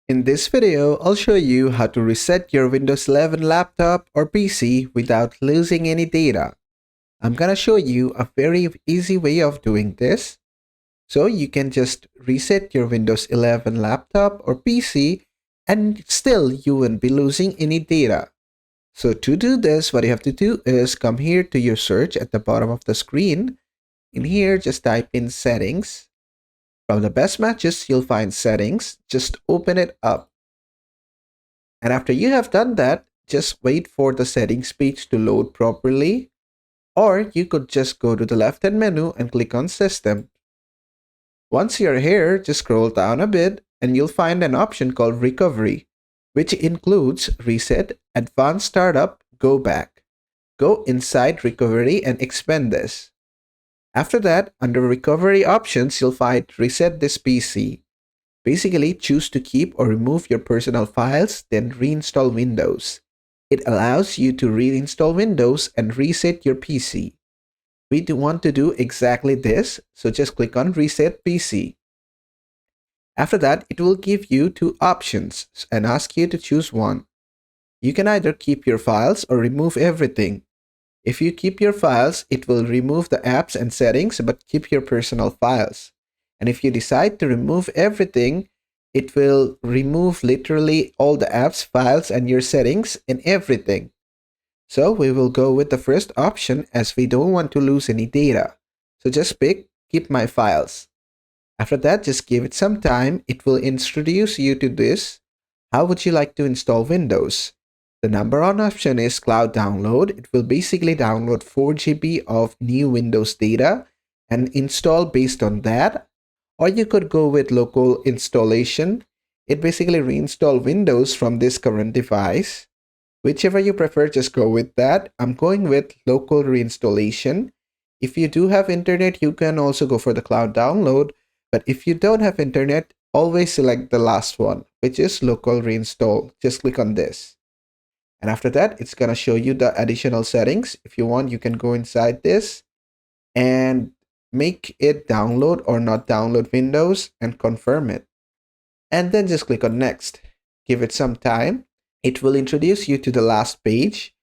In this video, I'll show you how to reset your Windows 11 laptop or PC without losing any data. I'm gonna show you a very easy way of doing this. So you can just reset your Windows 11 laptop or PC and still you won't be losing any data. So to do this, what you have to do is come here to your search at the bottom of the screen. In here, just type in settings. From the best matches, you'll find settings. Just open it up. And after you have done that, just wait for the settings page to load properly. Or you could just go to the left-hand menu and click on System. Once you're here, just scroll down a bit and you'll find an option called Recovery, which includes Reset, Advanced Startup, Go Back. Go inside Recovery and expand this. After that, under Recovery options, you'll find Reset this PC. Basically, choose to keep or remove your personal files, then reinstall Windows. It allows you to reinstall Windows and reset your PC. We do want to do exactly this, so just click on Reset PC. After that, it will give you two options and ask you to choose one. You can either keep your files or remove everything. If you keep your files, it will remove the apps and settings but keep your personal files. And if you decide to remove everything, it will remove literally all the apps, files, and your settings and everything. So we will go with the first option as we don't want to lose any data. So just pick Keep My Files. After that, just give it some time. It will introduce you to this. How would you like to install Windows? The number one option is Cloud Download. It will basically download 4 GB of new Windows data and install based on that. Or you could go with local installation. It basically reinstall Windows from this current device. Whichever you prefer, just go with that. I'm going with local reinstallation. If you do have internet, you can also go for the cloud download. But if you don't have internet, always select the last one, which is local reinstall. Just click on this. And after that, it's going to show you the additional settings. If you want, you can go inside this and make it download or not download Windows and confirm it. And then just click on next. Give it some time. It will introduce you to the last page.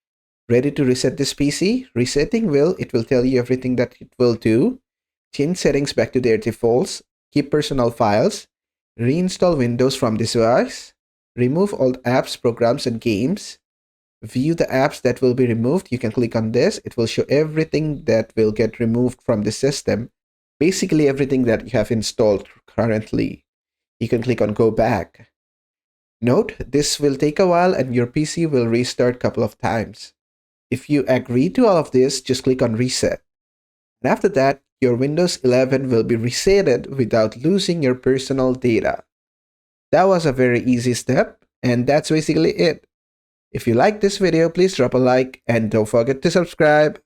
Ready to reset this PC? Resetting it will tell you everything that it will do. Change settings back to their defaults. Keep personal files. Reinstall Windows from this device. Remove all apps, programs, and games. View the apps that will be removed. You can click on this. It will show everything that will get removed from the system. Basically everything that you have installed currently. You can click on Go Back. Note, this will take a while and your PC will restart a couple of times. If you agree to all of this, just click on Reset. And after that, your Windows 11 will be resetted without losing your personal data. That was a very easy step, and that's basically it. If you like this video, please drop a like and don't forget to subscribe.